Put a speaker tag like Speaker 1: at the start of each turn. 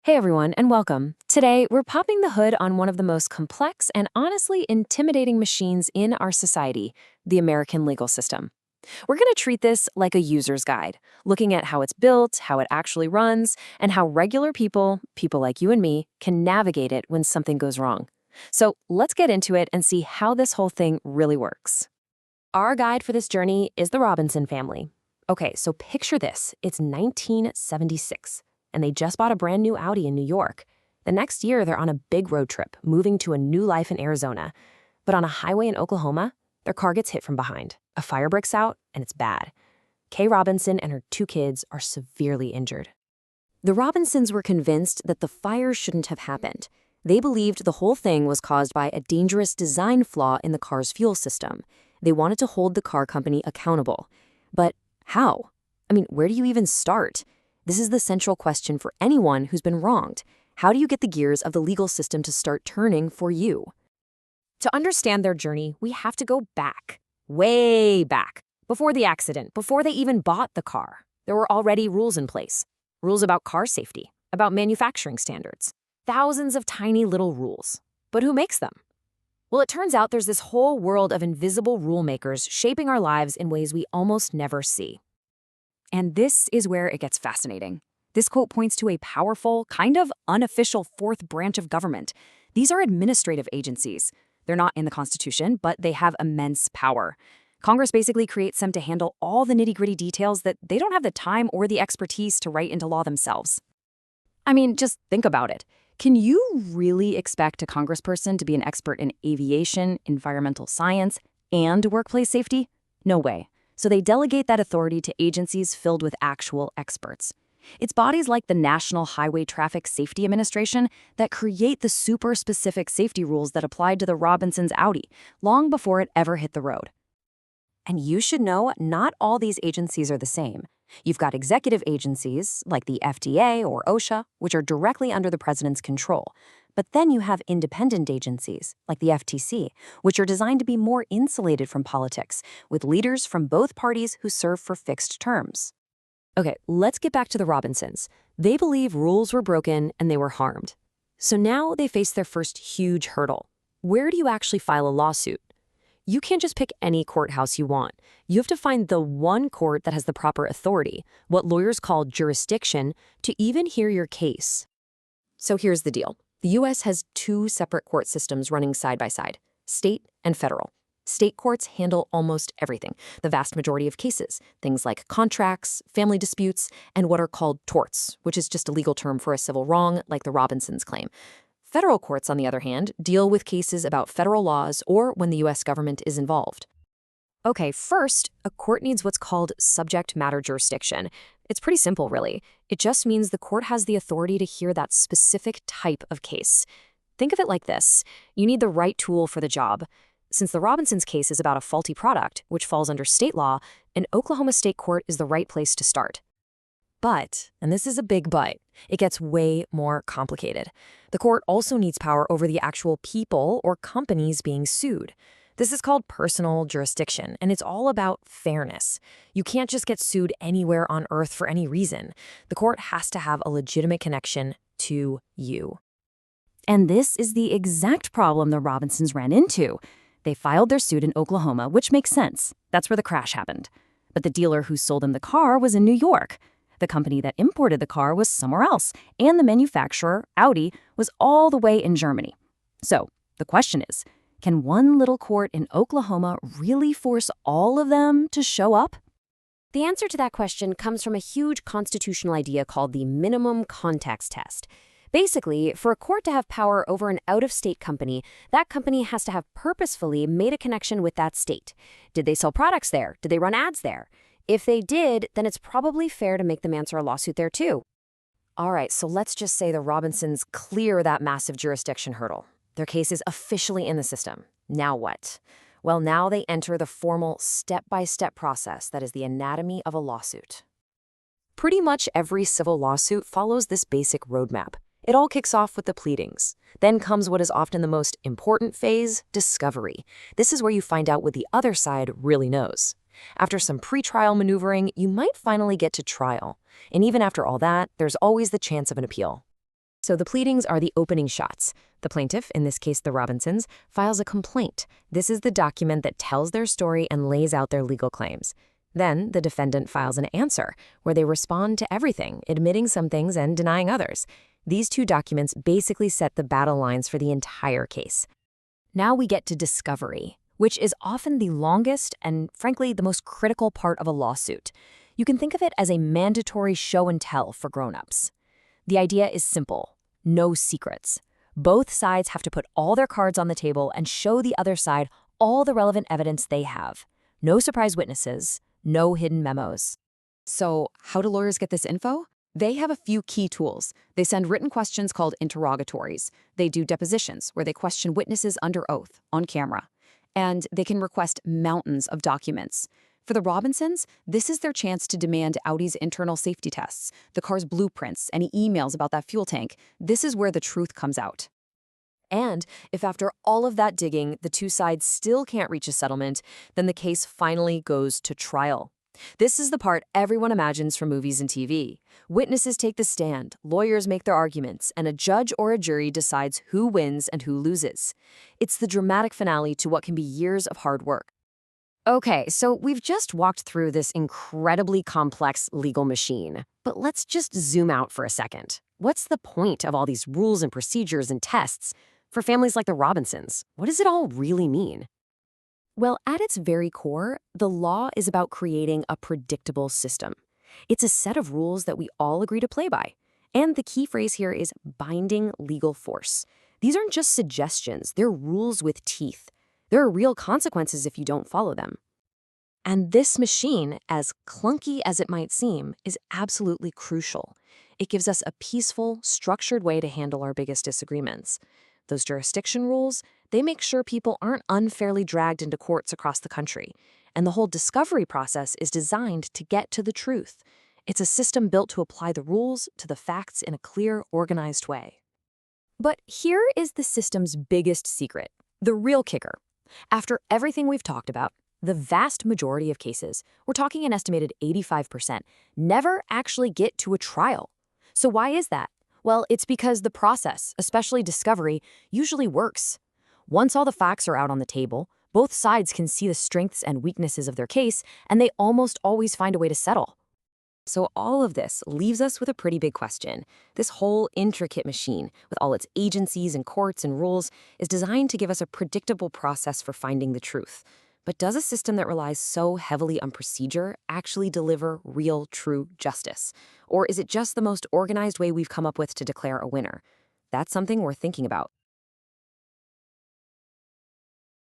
Speaker 1: Hey everyone, and welcome. Today, we're popping the hood on one of the most complex and honestly intimidating machines in our society, the American legal system. We're going to treat this like a user's guide, looking at how it's built, how it actually runs, and how regular people like you and me, can navigate it when something goes wrong. So let's get into it and see how this whole thing really works. Our guide for this journey is the Robinson family. Okay, so picture this. It's 1976, and they just bought a brand new Audi in New York. The next year, they're on a big road trip, moving to a new life in Arizona. But on a highway in Oklahoma, their car gets hit from behind. A fire breaks out, and it's bad. Kay Robinson and her two kids are severely injured. The Robinsons were convinced that the fire shouldn't have happened. They believed the whole thing was caused by a dangerous design flaw in the car's fuel system. They wanted to hold the car company accountable. But how? Where do you even start? This is the central question for anyone who's been wronged. How do you get the gears of the legal system to start turning for you? To understand their journey, we have to go back, way back, before the accident, before they even bought the car. There were already rules in place. Rules about car safety, about manufacturing standards. Thousands of tiny little rules. But who makes them? Well, it turns out there's this whole world of invisible rule makers shaping our lives in ways we almost never see. And this is where it gets fascinating. This quote points to a powerful, kind of unofficial fourth branch of government. These are administrative agencies. They're not in the Constitution, but they have immense power. Congress basically creates them to handle all the nitty-gritty details that they don't have the time or the expertise to write into law themselves. Just think about it. Can you really expect a congressperson to be an expert in aviation, environmental science, and workplace safety? No way. So they delegate that authority to agencies filled with actual experts. It's bodies like the National Highway Traffic Safety Administration that create the super specific safety rules that applied to the Robinsons' Audi long before it ever hit the road. And you should know, not all these agencies are the same. You've got executive agencies, like the FDA or OSHA, which are directly under the president's control. But then you have independent agencies, like the FTC, which are designed to be more insulated from politics, with leaders from both parties who serve for fixed terms. Okay, let's get back to the Robinsons. They believe rules were broken and they were harmed. So now they face their first huge hurdle. Where do you actually file a lawsuit? You can't just pick any courthouse you want. You have to find the one court that has the proper authority, what lawyers call jurisdiction, to even hear your case. So here's the deal. The U.S. has two separate court systems running side by side, state and federal. State courts handle almost everything, the vast majority of cases, things like contracts, family disputes, and what are called torts, which is just a legal term for a civil wrong, like the Robinsons claim. Federal courts, on the other hand, deal with cases about federal laws or when the U.S. government is involved. Okay, first, a court needs what's called subject matter jurisdiction. It's pretty simple, really. It just means the court has the authority to hear that specific type of case. Think of it like this. You need the right tool for the job. Since the Robinsons case is about a faulty product, which falls under state law, an Oklahoma state court is the right place to start. But, and this is a big but, it gets way more complicated. The court also needs power over the actual people or companies being sued. This is called personal jurisdiction, and it's all about fairness. You can't just get sued anywhere on earth for any reason. The court has to have a legitimate connection to you. And this is the exact problem the Robinsons ran into. They filed their suit in Oklahoma, which makes sense. That's where the crash happened. But the dealer who sold them the car was in New York. The company that imported the car was somewhere else, and the manufacturer, Audi, was all the way in Germany. So, the question is, can one little court in Oklahoma really force all of them to show up? The answer to that question comes from a huge constitutional idea called the minimum context test. Basically, for a court to have power over an out-of-state company, that company has to have purposefully made a connection with that state. Did they sell products there? Did they run ads there? If they did, then it's probably fair to make them answer a lawsuit there too. All right, so let's just say the Robinsons clear that massive jurisdiction hurdle. Their case is officially in the system. Now what? Well, now they enter the formal step-by-step process that is the anatomy of a lawsuit. Pretty much every civil lawsuit follows this basic roadmap. It all kicks off with the pleadings. Then comes what is often the most important phase, discovery. This is where you find out what the other side really knows. After some pretrial maneuvering, you might finally get to trial. And even after all that, there's always the chance of an appeal. So the pleadings are the opening shots. The plaintiff, in this case the Robinsons, files a complaint. This is the document that tells their story and lays out their legal claims. Then the defendant files an answer, where they respond to everything, admitting some things and denying others. These two documents basically set the battle lines for the entire case. Now we get to discovery, which is often the longest and, frankly, the most critical part of a lawsuit. You can think of it as a mandatory show and tell for grown-ups. The idea is simple: no secrets. Both sides have to put all their cards on the table and show the other side all the relevant evidence they have. No surprise witnesses, no hidden memos. So, how do lawyers get this info? They have a few key tools. They send written questions called interrogatories. They do depositions, where they question witnesses under oath, on camera. And they can request mountains of documents. For the Robinsons, this is their chance to demand Audi's internal safety tests, the car's blueprints, any emails about that fuel tank. This is where the truth comes out. And if after all of that digging, the two sides still can't reach a settlement, then the case finally goes to trial. This is the part everyone imagines from movies and TV. Witnesses take the stand, lawyers make their arguments, and a judge or a jury decides who wins and who loses. It's the dramatic finale to what can be years of hard work. Okay, so we've just walked through this incredibly complex legal machine, but let's just zoom out for a second. What's the point of all these rules and procedures and tests for families like the Robinsons? What does it all really mean? Well, at its very core, the law is about creating a predictable system. It's a set of rules that we all agree to play by. And the key phrase here is binding legal force. These aren't just suggestions, they're rules with teeth. There are real consequences if you don't follow them. And this machine, as clunky as it might seem, is absolutely crucial. It gives us a peaceful, structured way to handle our biggest disagreements. Those jurisdiction rules, they make sure people aren't unfairly dragged into courts across the country. And the whole discovery process is designed to get to the truth. It's a system built to apply the rules to the facts in a clear, organized way. But here is the system's biggest secret, the real kicker. After everything we've talked about, the vast majority of cases, we're talking an estimated 85%, never actually get to a trial. So why is that? Well, it's because the process, especially discovery, usually works. Once all the facts are out on the table, both sides can see the strengths and weaknesses of their case, and they almost always find a way to settle. So all of this leaves us with a pretty big question. This whole intricate machine, with all its agencies and courts and rules, is designed to give us a predictable process for finding the truth. But does a system that relies so heavily on procedure actually deliver real, true justice? Or is it just the most organized way we've come up with to declare a winner? That's something we're thinking about.